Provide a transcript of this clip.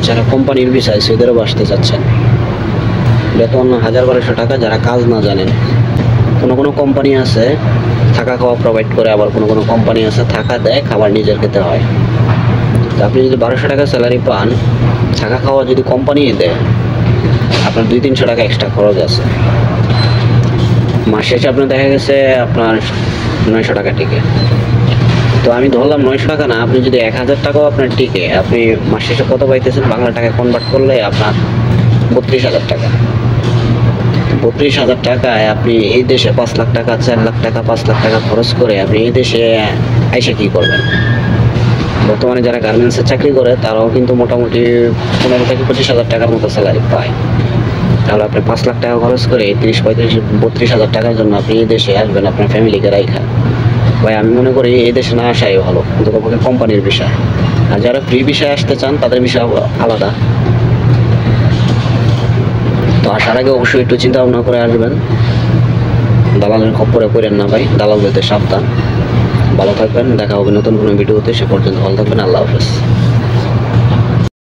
যারা কোম্পানির বিষয় সৌদি আরব আসতে চাচ্ছেন, বেতন 1000-1200 টাকা যারা কাজ না জানেন। কোনো কোনো কোম্পানি আছে থাকা খাওয়া প্রোভাইড করে, আবার কোনো কোনো কোম্পানি আছে থাকা দেয়, খাবার নিজের খেতে হয়। তো আপনি যদি 1200 টাকা স্যালারি পান, থাকা খাওয়া যদি কোম্পানি দেয়, আপনার 200-300 টাকা এক্সট্রা খরচ আছে। মাস শেষে আপনার দেখা গেছে আপনার 900 টাকা টিকে। তো আমি ধরলাম 900 টাকা না, আপনি যদি 1000 টাকাও আপনার টিকে, আপনি মাস শেষে কত পাইতেছেন বাংলা টাকায় কনভার্ট করলে আপনার 32,000 টাকা। 32,000 টাকায় আপনি এই দেশে 5 লাখ টাকা, 4 লাখ টাকা, 5 লাখ টাকা খরচ করে আপনি এই দেশে আইসা কী করবেন? বর্তমানে যারা গার্মেন্টসে চাকরি করে তারাও কিন্তু মোটামুটি 15,000-25,000 টাকার মতো স্যালারি পায়। তাহলে আপনি 5 লাখ টাকা খরচ করে 30-35-32,000 টাকার জন্য আপনি এই দেশে আসবেন আপনার ফ্যামিলিকে রাইখা। ভাই আমি মনে করি এই দেশে না আসাই ভালো, কিন্তু কোম্পানির বিষয়। আর যারা ফ্রি বিষয়ে আসতে চান তাদের বিষয় আলাদা। তো আসার আগে অবশ্যই একটু চিন্তা ভাবনা করে আসবেন, দালালের খপ্পরে পড়েন না ভাই, দালালদের সাবধান। ভালো থাকবেন, দেখা হবে নতুন কোনো ভিডিওতে। সে পর্যন্ত ভালো থাকবেন, আল্লাহ হাফেজ।